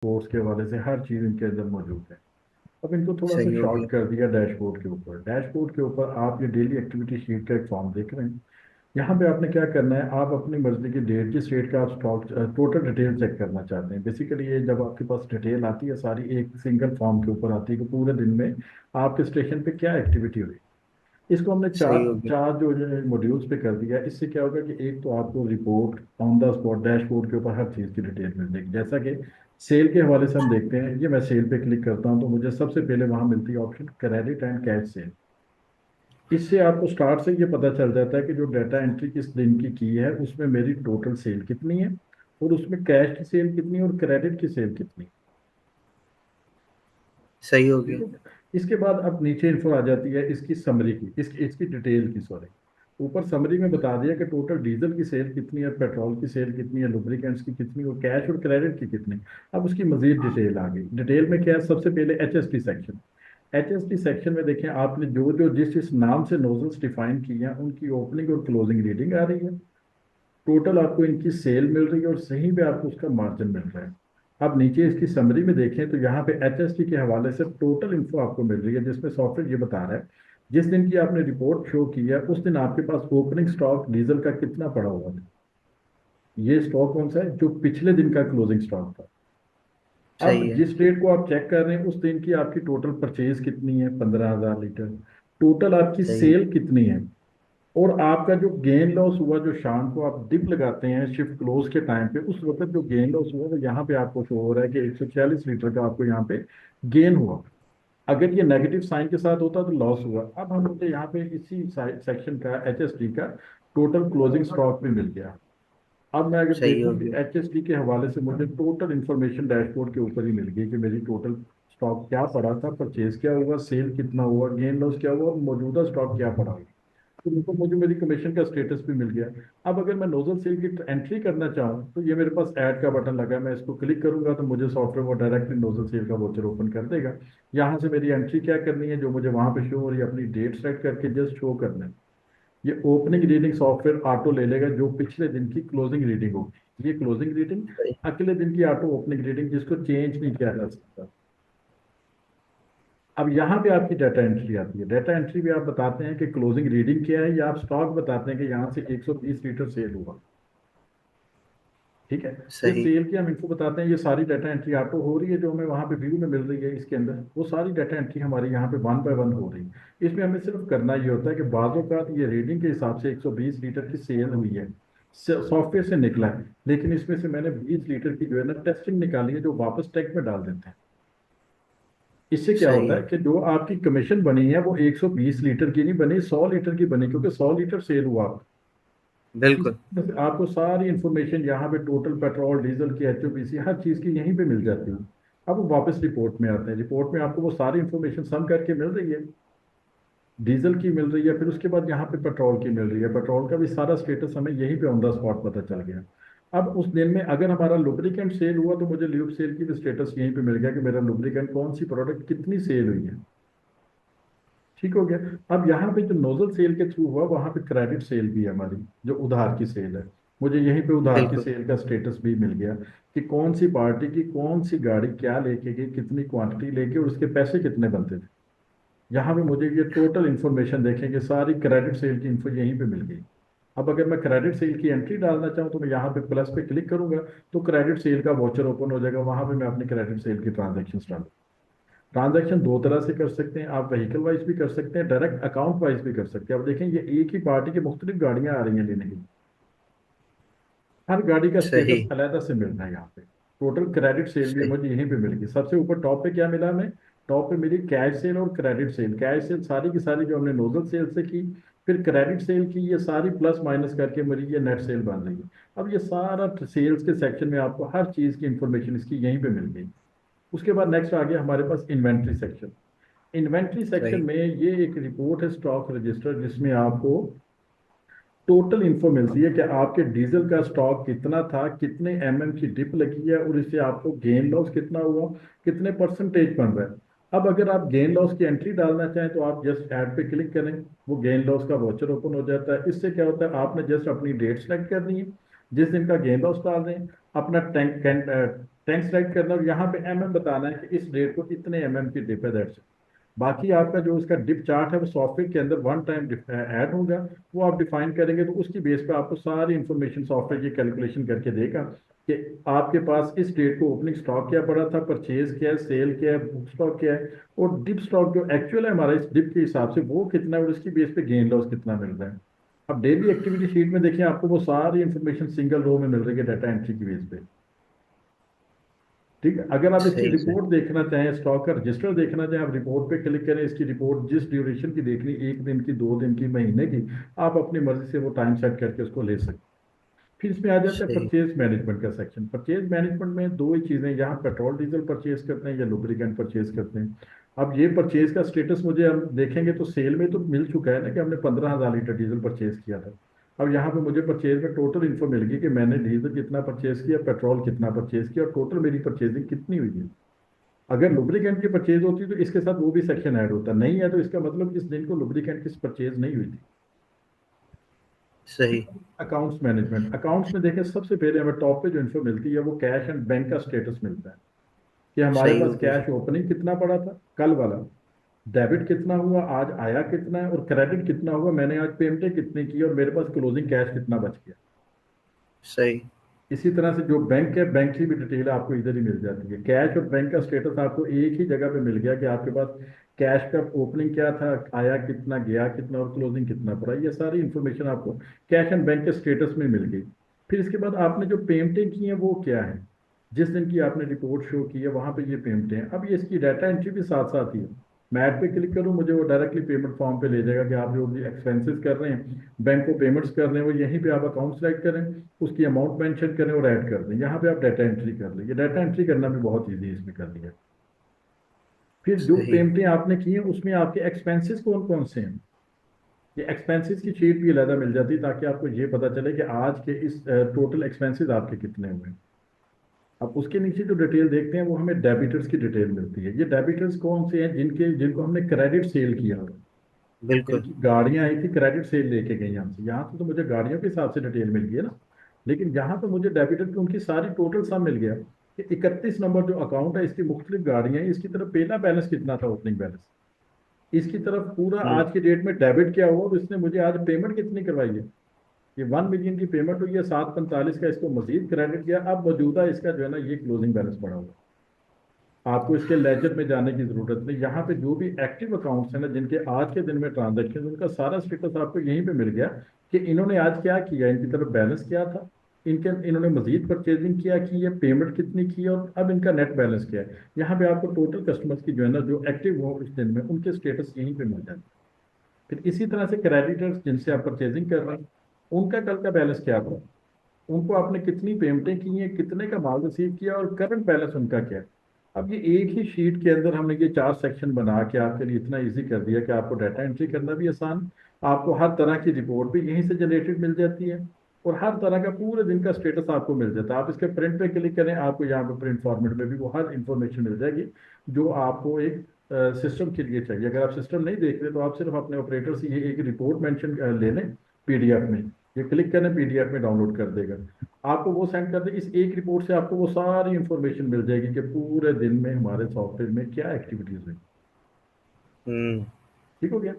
Course के हवाले से हर चीज़ इनके अंदर मौजूद है। अब इनको थोड़ा सा सही हो शॉर्ट गया। कर दिया डैशबोर्ड के ऊपर। डैशबोर्ड के ऊपर आप ये डेली एक्टिविटी शीट का एक फॉर्म देख रहे हैं। यहाँ पे आपने क्या करना है, आप अपनी मर्जी की डेट की स्टेट का आप स्टॉक टोटल डिटेल चेक करना चाहते हैं। बेसिकली ये जब आपके पास डिटेल आती है सारी एक सिंगल फॉर्म के ऊपर आती है कि पूरे दिन में आपके स्टेशन पे क्या एक्टिविटी हुई। इसको हमने सही चार हो गया। चार जो मॉड्यूल्स पे कर दिया है। इससे क्या होगा कि एक तो आपको report on the spot dashboard के ऊपर हर चीज़ की डिटेल मिल जाएगी। जैसा कि सेल के हवाले से हम देखते हैं, ये मैं सेल पे क्लिक करता हूँ तो मुझे सबसे पहले वहां मिलती है option credit and cash cell. इससे आपको स्टार्ट से ये पता चल जाता है कि जो डाटा एंट्री किस दिन की है उसमें मेरी टोटल सेल कितनी है, और उसमें कैश की सेल कितनी है और क्रेडिट की सेल कितनी है। सही हो ठीक गया। है। इसके बाद अब नीचे इन्फो आ जाती है इसकी समरी की, इसकी इसकी डिटेल की, सॉरी। ऊपर समरी में बता दिया कि टोटल डीजल की सेल कितनी है, पेट्रोल की सेल कितनी है, लुब्रिकेंट्स की कितनी और कैश और क्रेडिट की कितनी। अब उसकी मजीद डिटेल आ गई। डिटेल में क्या है, सबसे पहले एचएसटी सेक्शन। एचएसटी सेक्शन में देखें आपने जो जो जिस जिस नाम से नोजल्स डिफाइन किए हैं उनकी ओपनिंग और क्लोजिंग रीडिंग आ रही है। टोटल आपको इनकी सेल मिल रही है और सही पे आपको उसका मार्जिन मिल रहा है। अब नीचे इसकी समरी में देखें तो यहाँ पे एचएसटी के हवाले से टोटल इन्फो आपको मिल रही है, जिसमें सॉफ्टवेयर ये बता रहा है जिस दिन की आपने रिपोर्ट शो की है उस दिन आपके पास ओपनिंग स्टॉक डीजल का कितना पड़ा हुआ है। ये स्टॉक कौन सा है, जो पिछले दिन का क्लोजिंग स्टॉक था। अब सही है। जिस रेट को आप चेक कर रहे हैं उस दिन की आपकी टोटल परचेज कितनी है, 15,000 लीटर। टोटल आपकी सही है। सेल कितनी है, और आपका जो गेन लॉस हुआ, जो शाम को आप डिप लगाते हैं शिफ्ट क्लोज के टाइम पे, उस वक्त जो गेन लॉस हुआ वो यहाँ पे आपको शो हो रहा है कि 146 लीटर का आपको यहाँ पे गेन हुआ। अगर ये नेगेटिव साइन के साथ होता तो लॉस हुआ। अब हम मुझे यहाँ पे इसी सेक्शन का एचएसडी का टोटल क्लोजिंग स्टॉक भी मिल गया। अब मैं अगर सही देखूं हो कि गया। एचएसडी के हवाले से मुझे टोटल इन्फॉर्मेशन डैशबोर्ड के ऊपर ही मिल गई कि मेरी टोटल स्टॉक क्या पड़ा था, परचेज क्या हुआ, सेल कितना हुआ, गेन लॉस क्या हुआ और मौजूदा स्टॉक क्या पड़ा हुआ। तो उनको मुझे मेरी कमीशन का स्टेटस भी मिल गया। अब अगर मैं नोजल सेल की एंट्री करना चाहूँ तो ये मेरे पास ऐड का बटन लगा है, मैं इसको क्लिक करूंगा तो मुझे सॉफ्टवेयर वो डायरेक्टली नोजल सेल का वोचर ओपन कर देगा। यहाँ से मेरी एंट्री क्या करनी है, जो मुझे वहां पे शो हो रही है अपनी डेट सेलेक्ट करके जस्ट शो करना है। ये ओपनिंग रीडिंग सॉफ्टवेयर ऑटो ले लेगा जो पिछले दिन की क्लोजिंग रीडिंग होगी, ये क्लोजिंग रीडिंग। सही। अगले दिन की ऑटो ओपनिंग रीडिंग जिसको चेंज नहीं किया जा सकता। अब यहाँ पे आपकी डाटा एंट्री आती है। डाटा एंट्री में आप बताते हैं कि क्लोजिंग रीडिंग क्या है, या आप स्टॉक बताते हैं कि यहाँ से 120 लीटर सेल हुआ। ठीक है। ये सही। सेल की हम इनको बताते हैं। ये सारी डाटा एंट्री आपको हो रही है जो हमें वहाँ पे व्यू में मिल रही है इसके अंदर, वो सारी डाटा एंट्री हमारे यहाँ पे वन बाय वन हो रही है। इसमें हमें सिर्फ करना ये होता है कि बाजों का ये रीडिंग के हिसाब से 120 लीटर की सेल हुई है, सॉफ्टवेयर से निकला है, लेकिन इसमें से मैंने 20 लीटर की जो है ना टेस्टिंग निकाली है जो वापस टैंक में डाल देते हैं। इससे क्या सही होता है है। कि जो आपकी कमीशन बनी है वो 120 लीटर की नहीं बनी, 100 लीटर की बनी, क्योंकि 100 लीटर सेल हुआ। इस बिल्कुल। तरह से आपको सारी इंफॉर्मेशन यहाँ पे टोटल पेट्रोल डीजल की एचओपीसी हर चीज़ की यहीं पे मिल जाती है। अब वो वापस रिपोर्ट में आते हैं, रिपोर्ट में आपको वो सारी इंफॉर्मेशन सम करके मिल रही है। डीजल की मिल रही है, फिर उसके बाद यहाँ पे पेट्रोल की मिल रही है, पेट्रोल का भी सारा स्टेटस हमें यहीं पे ऑन द स्पॉट पता चल गया। अब उस दिन में अगर हमारा लुब्रिकेंट सेल हुआ तो मुझे ल्यूब सेल की भी स्टेटस यहीं पे मिल गया कि मेरा लुब्रिकेंट कौन सी प्रोडक्ट कितनी सेल हुई है। ठीक हो गया। अब यहाँ पे जो नोजल सेल के थ्रू हुआ वहां पे क्रेडिट सेल भी है हमारी, जो उधार की सेल है। मुझे यहीं पे उधार की बिल्कुल। सेल का स्टेटस भी मिल गया कि कौन सी पार्टी की कौन सी गाड़ी क्या लेके गई, कितनी क्वांटिटी लेके और उसके पैसे कितने बनते थे। यहाँ पे मुझे ये टोटल इन्फॉर्मेशन देखेंगे, सारी क्रेडिट सेल की इन्फो यहीं पे मिल गई। अब अगर मैं क्रेडिट सेल की एंट्री डालना चाहूँ तो मैं यहाँ पे प्लस पे क्लिक करूंगा तो क्रेडिट सेल का वॉचर ओपन हो जाएगा, वहां पे मैं अपनी क्रेडिट सेल की ट्रांजेक्शन डालूँ। ट्रांजैक्शन दो तरह से कर सकते हैं, आप व्हीकल वाइज भी कर सकते हैं, डायरेक्ट अकाउंट वाइज भी कर सकते हैं। अब देखें ये एक ही पार्टी की मुख्तलिफ गाड़ियां आ रही हैं लेने के लिए, हर गाड़ी का सही। स्टेटस अलहदा से मिल रहा है यहाँ पे। टोटल क्रेडिट सेल भी सही। मुझे यहीं पे मिल गई। सबसे ऊपर टॉप पे क्या मिला हमें, टॉप पे मिली कैश सेल और क्रेडिट सेल। कैश सेल सारी की सारी जो हमने नोजल सेल से की, फिर क्रेडिट सेल की, ये सारी प्लस माइनस करके मेरी ये नेट सेल बन रही है। अब ये सारा सेल्स के सेक्शन में आपको हर चीज की इंफॉर्मेशन इसकी यहीं पे मिल गई। उसके बाद नेक्स्ट आ गया हमारे पास इन्वेंट्री सेक्शन। इन्वेंट्री सेक्शन सही। में ये एक रिपोर्ट है स्टॉक रजिस्टर, जिसमें आपको टोटल इन्फो मिलती है कि आपके डीजल का स्टॉक कितना था, कितने की डिप लगी है और इससे आपको गेन लॉस कितना हुआ, कितने परसेंटेज बन रहा है। अब अगर आप गेन लॉस की एंट्री डालना चाहें तो आप जस्ट ऐड पे क्लिक करें, वो गेन लॉस का वॉचर ओपन हो जाता है। इससे क्या होता है, आपने जस्ट अपनी डेट सेलेक्ट करनी है जिस दिन का गेन लॉस डाल रहे हैं, अपना टैंक सेलेक्ट करना और यहाँ पे एमएम बताना है कि इस डेट को इतने एमएम की डिप है, दैट्स इट। बाकी आपका जो उसका डिप चार्ट है वो सॉफ्टवेयर के अंदर वन टाइम ऐड होगा। वो आप डिफाइन करेंगे तो उसकी बेस पे आपको सारी इंफॉर्मेशन सॉफ्टवेयर की कैलकुलेशन करके देगा कि आपके पास इस डेट को ओपनिंग स्टॉक क्या पड़ा था, परचेज क्या है, सेल क्या है, बुक स्टॉक क्या है, और डिप स्टॉक जो एक्चुअल है हमारा इस डिप के हिसाब से वो कितना है और इसकी बेस पे गेन लॉस कितना मिल रहा है। अब डेली एक्टिविटी शीट में देखिए आपको वो सारी इंफॉर्मेशन सिंगल रो में मिल रही है डाटा एंट्री की बेस पे। ठीक है, अगर आप इसकी सही सही। रिपोर्ट देखना चाहें, स्टॉक का रजिस्टर देखना चाहें, आप रिपोर्ट पे क्लिक करें, इसकी रिपोर्ट जिस ड्यूरेशन की देखनी, एक दिन की, 2 दिन की, महीने की, आप अपनी मर्जी से वो टाइम सेट करके उसको ले सकते हैं। फिर इसमें आ जाता है सही। परचेज मैनेजमेंट का सेक्शन। परचेज मैनेजमेंट में दो ही चीजें, यहाँ पेट्रोल डीजल परचेज करते हैं या लुब्रिकेंट परचेज करते हैं। अब ये परचेज का स्टेटस मुझे हम देखेंगे तो सेल में तो मिल चुका है ना कि हमने 15,000 लीटर डीजल परचेज किया था। अब यहाँ पे मुझे परचेज में टोटल इन्फो मिल गई कि मैंने डीजल कितना परचेज किया, पेट्रोल कितना परचेज किया, और टोटल मेरी परचेजिंग कितनी हुई है। अगर लुब्रिकेंट की परचेज होती तो इसके साथ वो भी सेक्शन ऐड होता, नहीं है तो इसका मतलब इस दिन को लुब्रिकेंट की परचेज नहीं हुई थी। सही। अकाउंट्स मैनेजमेंट, अकाउंट्स में देखें सबसे पहले हमें टॉप पे जो इन्फो मिलती है वो कैश एंड बैंक का स्टेटस मिलता है कि हमारे सही पास हो गया कैश सर। ओपनिंग कितना पड़ा था कल वाला, डेबिट कितना हुआ, आज आया कितना है, और क्रेडिट कितना हुआ, मैंने आज पेमेंटें कितनी की, और मेरे पास क्लोजिंग कैश कितना बच गया। सही। इसी तरह से जो बैंक है, बैंक की भी डिटेल आपको इधर ही मिल जाती है। कैश और बैंक का स्टेटस आपको एक ही जगह पे मिल गया कि आपके पास कैश का ओपनिंग क्या था, आया कितना, गया कितना, और क्लोजिंग कितना पड़ा, ये सारी इंफॉर्मेशन आपको कैश एंड बैंक के स्टेटस में मिल गई। फिर इसके बाद आपने जो पेमेंटें की हैं वो क्या है, जिस दिन की आपने रिपोर्ट शो की है वहां पे ये पेमेंटें हैं। अब ये इसकी डाटा एंट्री भी साथ साथ ही है। मैं ऐड पे क्लिक करूँ, मुझे वो डायरेक्टली पेमेंट फॉर्म पे ले जाएगा कि आप जो भी एक्सपेंसेस कर रहे हैं, बैंक को पेमेंट्स कर रहे हैं, वो यहीं पे आप अकाउंट सेलेक्ट करें, उसकी अमाउंट मेंशन करें और ऐड कर दें। यहाँ पे आप डाटा एंट्री कर लें। ये डाटा एंट्री करना भी बहुत ईजी है इसमें कर लिया। फिर जो सही। पेमेंटें आपने की हैं उसमें आपके एक्सपेंसेस कौन कौन से हैं, ये एक्सपेंसेस की शीट भी अलग मिल जाती है ताकि आपको ये पता चले कि आज के इस टोटल एक्सपेंसेस आपके कितने हुए हैं। अब उसके नीचे जो डिटेल देखते हैं वो हमें डेबिटर्स की डिटेल मिलती है। ये डेबिटर्स कौन से हैं, जिनके जिनको हमने क्रेडिट सेल किया हो, बिल्कुल। जिनकी गाड़ियां आई थी क्रेडिट सेल लेके गई हमसे। यहाँ से तो मुझे गाड़ियों के हिसाब से डिटेल मिल गई है ना, लेकिन यहाँ पे मुझे डेबिटर की उनकी सारी टोटल सम मिल गया कि 31 नंबर जो अकाउंट है, इसकी मुख्तलिफ गाड़ियां हैं, इसकी तरफ पहला बैलेंस कितना था, ओपनिंग बैलेंस, इसकी तरफ पूरा हम्म। आज की डेट में डेबिट क्या हुआ, और इसने मुझे आज पेमेंट कितनी करवाई है। ये 1 मिलियन की पेमेंट हुई है, 745 का इसको मजीद क्रेडिट किया, अब मौजूदा इसका जो है ना ये क्लोजिंग बैलेंस पड़ा हुआ है। आपको इसके लेजर में जाने की जरूरत नहीं, यहाँ पे जो भी एक्टिव अकाउंट्स हैं ना जिनके आज के दिन में ट्रांजेक्शन, उनका सारा स्टेटस आपको यहीं पे मिल गया कि इन्होंने आज क्या किया, इनकी तरफ बैलेंस क्या था, इनके इन्होंने मजीद परचेजिंग किया की है, पेमेंट कितनी की है, और अब इनका नेट बैलेंस क्या है। यहाँ पे आपको टोटल कस्टमर्स की जो है ना जो एक्टिव हो इस दिन में, उनके स्टेटस यहीं पे मिल जाते हैं। फिर इसी तरह से क्रेडिटर्स जिनसे आप परचेजिंग कर रहे हैं, उनका कल का बैलेंस क्या था, उनको आपने कितनी पेमेंटें की हैं, कितने का माल रिसीव किया, और करंट बैलेंस उनका क्या है। अब ये एक ही शीट के अंदर हमने ये 4 सेक्शन बना के आपके लिए इतना इजी कर दिया कि आपको डाटा एंट्री करना भी आसान, आपको हर तरह की रिपोर्ट भी यहीं से जनरेटेड मिल जाती है, और हर तरह का पूरे दिन का स्टेटस आपको मिल जाता है। आप इसके प्रिंट पे क्लिक करें, आपको यहाँ पे प्रिंट फॉर्मेट में भी वो हर इंफॉर्मेशन मिल जाएगी जो आपको एक सिस्टम के लिए चाहिए। अगर आप सिस्टम नहीं देख रहे तो आप सिर्फ अपने ऑपरेटर से ये एक रिपोर्ट मेंशन ले लें पीडीएफ में, ये क्लिक करें पीडीएफ में डाउनलोड कर देगा, आपको वो सेंड कर दे। इस एक रिपोर्ट से आपको वो सारी इंफॉर्मेशन मिल जाएगी कि पूरे दिन में हमारे सॉफ्टवेयर में क्या एक्टिविटीज हुई। हम्म। ठीक हो गया।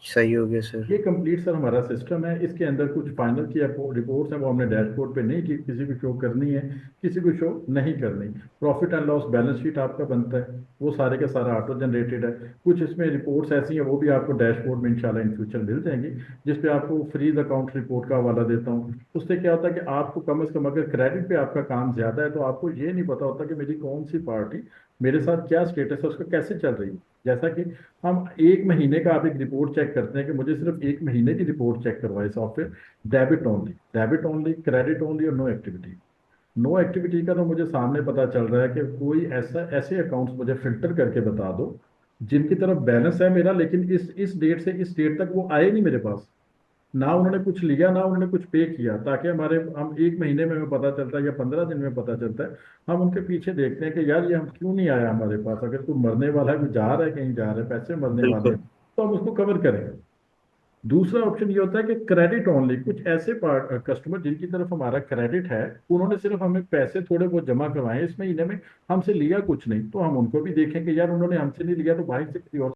सही हो गया सर। ये कंप्लीट सर हमारा सिस्टम है। इसके अंदर कुछ फाइनल की रिपोर्ट्स हैं वो हमने डैशबोर्ड पे नहीं की, किसी को शो करनी है, किसी को शो नहीं करनी। Profit and loss balance sheet आपका बनता है, वो सारे का सारा ऑटो जनरेटेड है। कुछ इसमें रिपोर्ट्स ऐसी हैं वो भी आपको डैशबोर्ड में इंशाल्लाह इन फ्यूचर मिल जाएंगी, जिसपे आपको फ्रीज अकाउंट रिपोर्ट का हवाला देता हूँ। उससे क्या होता है कि आपको कम से कम अगर क्रेडिट पे आपका काम ज्यादा है तो आपको ये नहीं पता होता कि मेरी कौन सी पार्टी मेरे साथ क्या स्टेटस है, उसका कैसे चल रही है। जैसा कि हम एक महीने का आप एक रिपोर्ट चेक करते हैं कि मुझे सिर्फ एक महीने की रिपोर्ट चेक करवाए software, debit only, debit only, credit only, और नो एक्टिविटी। नो एक्टिविटी का तो मुझे सामने पता चल रहा है कि कोई ऐसा ऐसे अकाउंट्स मुझे फिल्टर करके बता दो जिनकी तरफ बैलेंस है मेरा, लेकिन इस डेट से इस डेट तक वो आए नहीं मेरे पास, ना उन्होंने कुछ लिया ना उन्होंने कुछ पे किया, ताकि हमारे हम एक महीने में हमें पता चलता है या 15 दिन में पता चलता है। हम उनके पीछे देखते हैं कि यार ये हम क्यों नहीं आया हमारे पास, अगर कोई मरने वाला है, कोई जा रहा है कहीं जा रहा है, पैसे मरने वाले बिल्कुल। हैं, तो हम उसको कवर करें। दूसरा ऑप्शन ये होता है कि क्रेडिट ओनली, कुछ ऐसे पार्ट कस्टमर जिनकी तरफ हमारा क्रेडिट है, उन्होंने सिर्फ हमें पैसे थोड़े बहुत जमा करवाए इस महीने में, हमसे लिया कुछ नहीं, तो हम उनको भी देखेंगे यार उन्होंने हमसे नहीं लिया तो बाहर से किसी और